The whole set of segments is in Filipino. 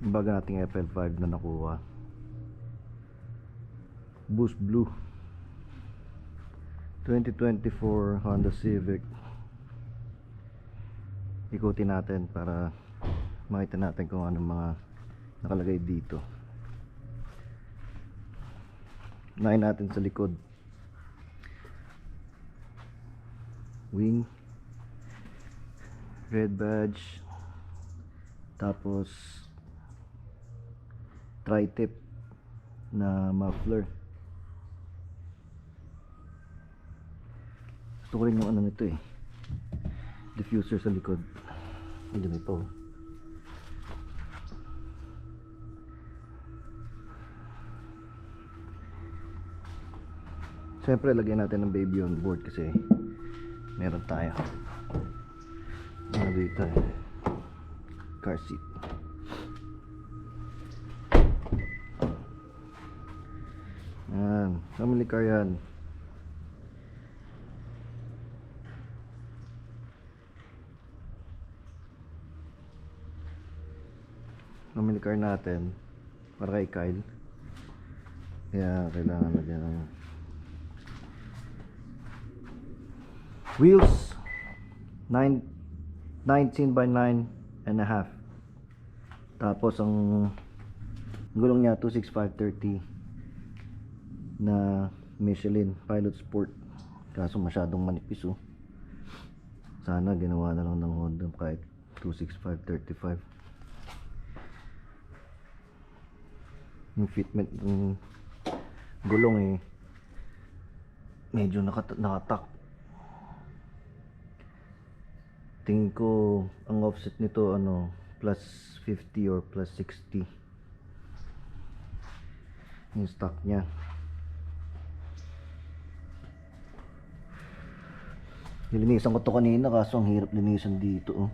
bago nating FL5 na nakuha. Boost Blue 2024 Honda Civic. Ikutin natin para makita natin kung anong mga nakalagay dito. Unahin natin sa likod. Wing, red badge, tapos tri-tip na muffler. Gusto ko rin yung ano nito eh, diffuser sa likod. Hindi may pa oh. Siyempre lagyan natin ng baby on board kasi meron tayo ano dito eh, car seat. Yan, family car yan. Family car natin para kay Kyle, kaya kailangan lagyan ng wheels 19 by 9 and a half. Tapos ang gulong niya 265/30 na Michelin Pilot Sport. Kaso masyadong manipis oh. Sana ginawa na lang ng Honda kahit 265/35. Yung fitment ng gulong eh medyo nakatak. Tingin ko ang offset nito ano plus 50 or plus 60 yung stock nya. Nilinisan ko to kanina kaso ang hirap linisan dito oh.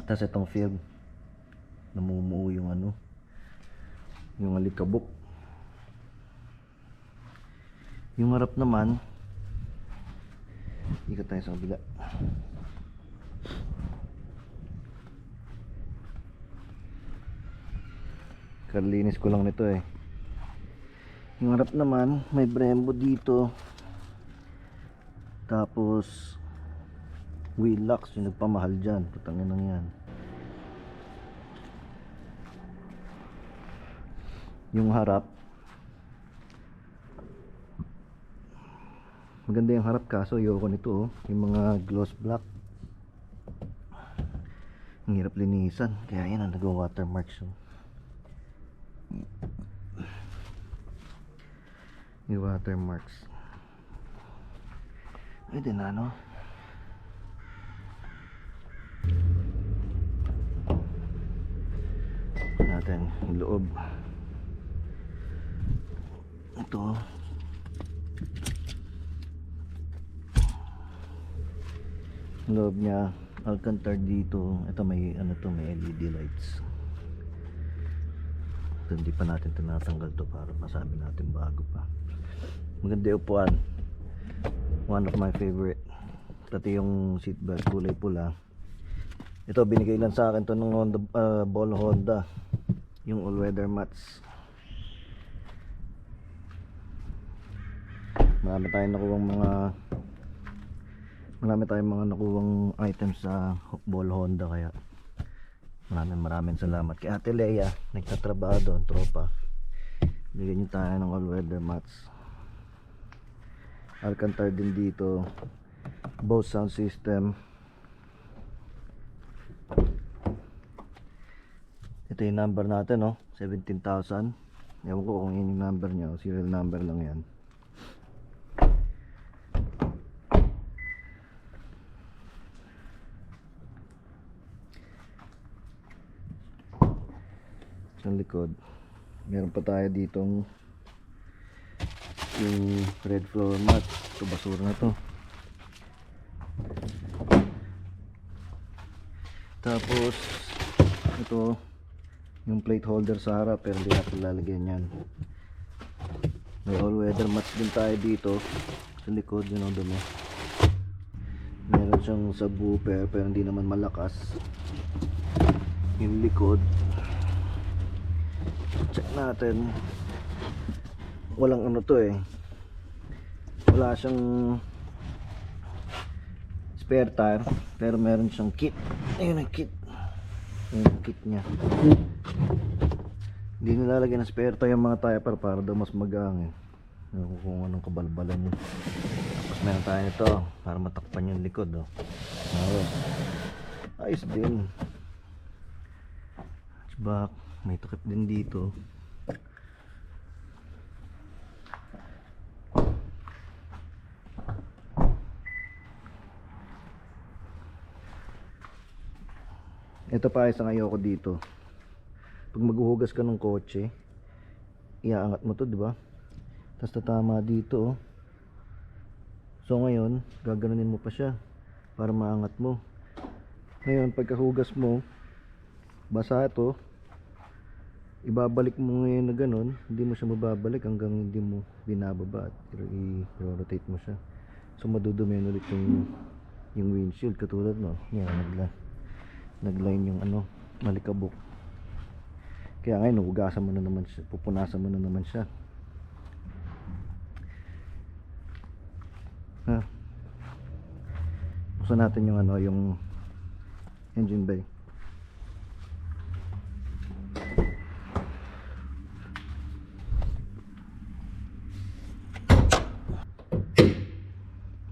Tapos itong film namumuo yung ano, yung alikabok. Yung harap naman ikot tayo sa kabila. Karlinis ko lang nito eh. Yung harap naman may Brembo dito. Tapos wheel locks yung nagpamahal dyan. Putangin lang yan. Yung harap maganda yung harap kaso ayoko nito oh. Yung mga gloss black ang hirap linisan kaya yan ang nag-watermark so. Yung watermarks pwede na no. Natin yung loob ito loob niya Alcantara dito. Ito may ano to, may LED lights. Ito, hindi pa natin tinatanggal to para masabi natin bago pa. Maganda yung upuan, one of my favorite. Pati yung seatbelt kulay pula. Ito binigay lang sa akin to ng Honda, Ball Honda, yung all weather mats. Marami tayong mga nakuwang items sa Ball Honda kaya maraming salamat kay Ate Leia, nagtatrabaho doon, tropa. Bigyan niyo tayo ng all weather mats. Alcantara din dito, Bose sound system. Ito yung number natin no, 17,000. Ewan ko kung yun yung number niya o serial number lang yan. Sa likod meron pa tayo ditong yung red floor mat. Ito basura na to. Tapos ito yung plate holder sa harap pero hindi natin lalagyan yan. May all weather mats din tayo dito sa likod, yun ang dumi. Meron siyang subwoofer pero hindi naman malakas. Yung likod. Check natin. Walang ano to eh. Wala siyang spare tire, pero meron siyang kit. Ayun ang kit. Yung kit niya. Hindi nilalagyan ng spare tire yung mga tire para daw mas magangin. Kung anong kabalbalan yun. Tapos meron tayo nito para matakpan yung likod. Oh. Ayos din. Hatchback. May takip din dito. Ito pa isang ayoko dito. Pag maghuhugas ka ng kotse, iaangat mo to, di ba? Tapos tatama dito, oh. So ngayon, gaganunin mo pa siya para maangat mo. Ngayon, pagkahugas mo, basa ito, ibabalik mo ngayon na ganun, hindi mo siya mababalik hanggang hindi mo binababa at i-rotate mo siya. So madudumihan ulit yung windshield, katulad no. Yan, nagline yung ano, malikabok. Kaya ngayon, hugasan mo na naman siya, pupunasan mo na naman siya. Ha? Buksan natin yung ano, yung engine bay.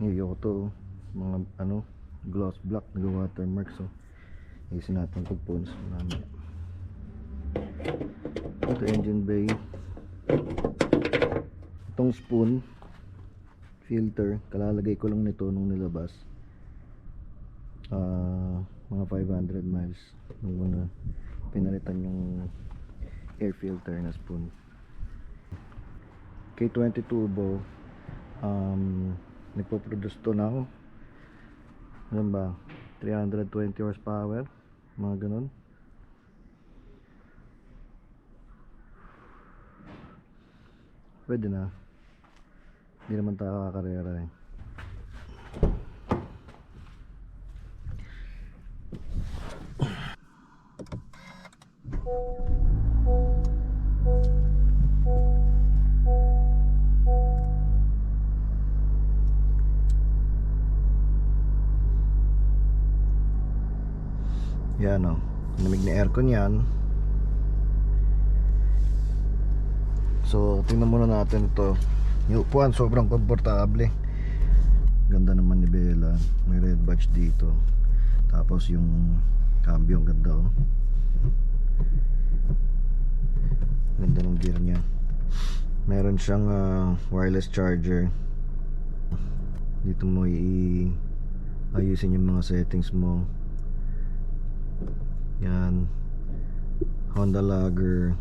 Ayoko to, mga ano, gloss black, nag-watermark. So ayusin natin pagpunas namin. Ito engine bay. Itong spoon filter, kalalagay ko lang nito nung nilabas. Mga 500 miles nung una pinalitan yung air filter na spoon. K20 turbo, nagpo-produce to ng ano ba, 320 horsepower, mga ganun. Pwede na, hindi naman tayo kakarera eh. Yan o, lamig na aircon yan. So tingnan muna natin ito. Yung upuan sobrang komportable. Ganda naman ni Bella. May red badge dito. Tapos yung cambio ang ganda oh. Ganda ng gear nya. Meron siyang wireless charger. Dito mo ayusin yung mga settings mo. Yan, Honda Lagger.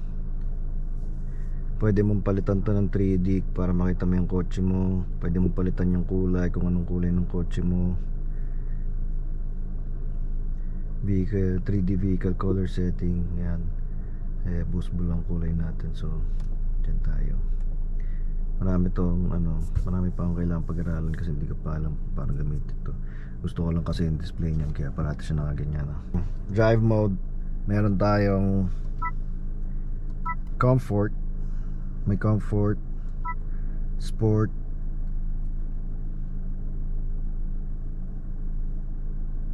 Pwede mong palitan to ng 3D para makita mo yung kotse mo. Pwede mong palitan yung kulay, kung anong kulay ng kotse mo. Vehicle, 3D vehicle color setting. Yan, boost blue ang kulay natin. So dyan tayo. Marami tong ano, marami pa akong kailangan pag-aralan kasi hindi ko pa alam paano gamitin ito. Gusto ko lang kasi yung display niyan, kaya parati siya nakaganyan. Drive mode, meron tayong comfort, may comfort, sport,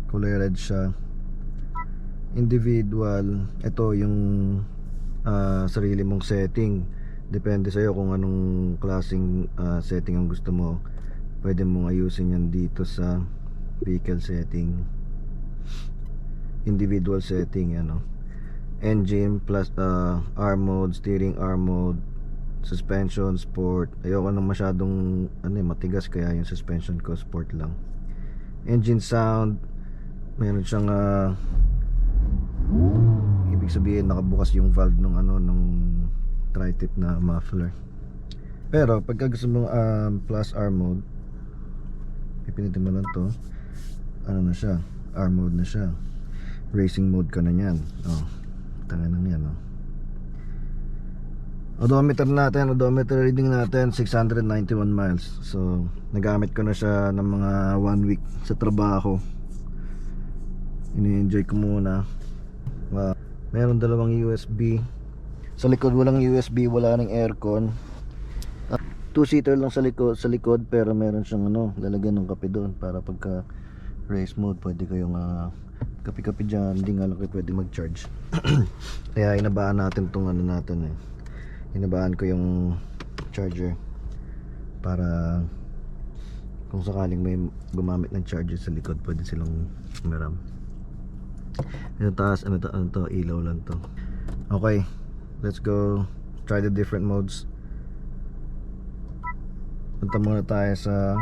kulay red siya, individual. Ito yung sarili mong setting, depende sa'yo kung anong klaseng setting ang gusto mo. Pwede mong ayusin yan dito sa vehicle setting, individual setting, ano, engine plus R mode, steering R mode, suspension sport. Ayoko nang masyadong ano, matigas, kaya yung suspension ko sport lang. Engine sound, meron siyang ibig sabihin nakabukas yung valve nung ano, nung tri-tip na muffler. Pero pagka gusto mo plus R mode, pipilitin mo lang to, ano na siya, R mode na siya, racing mode ka na yan. Oh, tanga nang yan oh. Odometer natin, odometer reading natin 691 miles. So nagamit ko na siya ng mga 1 week sa trabaho. Ini-enjoy ko muna. Meron dalawang USB. Sa likod walang USB, wala nang aircon. Two-seater lang sa likod pero meron siyang lalagyan ng kape doon para pagka race mode pwede kayong kape-kape dyan. Hindi nga lang kayo pwede mag-charge. Kaya inabaan natin tong natin inabaan ko yung charger para kung sakaling may gumamit ng charger sa likod pwede silang umiram. Yung taas, ano to, ilaw lang to. Okay, let's go try the different modes. Punta muna tayo sa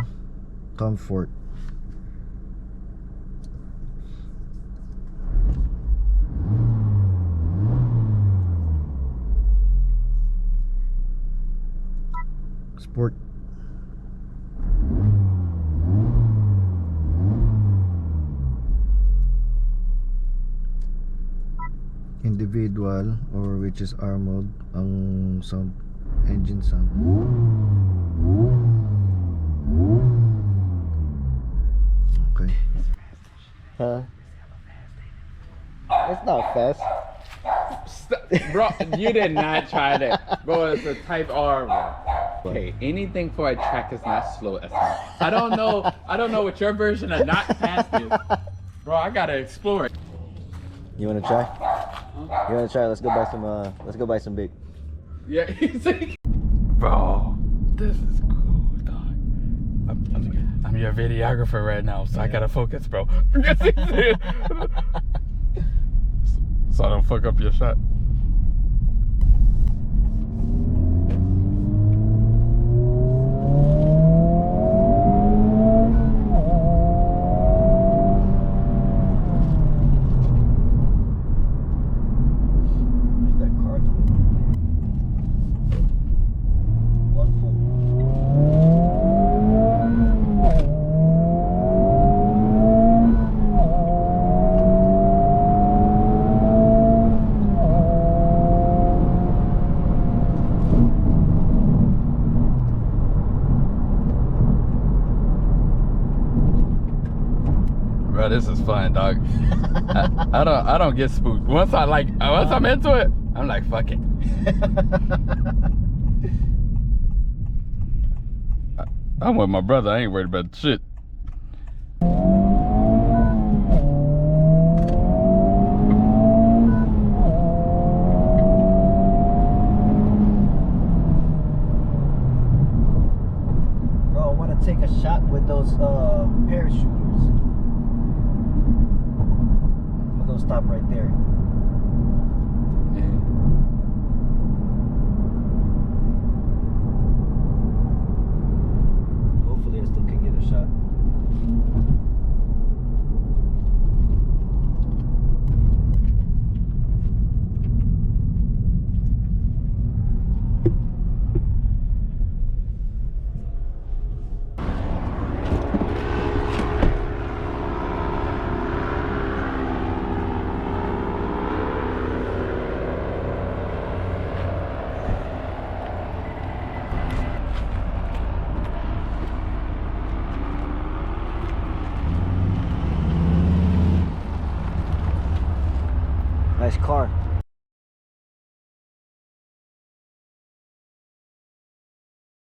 comfort. Sport. Individual, or which is R mode, ang sound, engine sound. Okay. Huh? It's not fast. Bro, you did not try that. Bro, it's a type R, bro. Okay, anything for a track is not slow as hell. I don't know what your version of not fast is. Bro, I gotta explore it. You wanna try? You wanna try? Let's go buy some big. Yeah, bro, this is cool, dog. I'm your videographer right now, so I gotta focus, bro. So I don't fuck up your shot. Bro, this is fun, dog. I don't get spooked. Once I'm into it, I'm like, fuck it. I'm with my brother. I ain't worried about shit. Bro, I wanna take a shot with those parachuters. I'm gonna stop right there. Hopefully I still can get a shot. Nice car.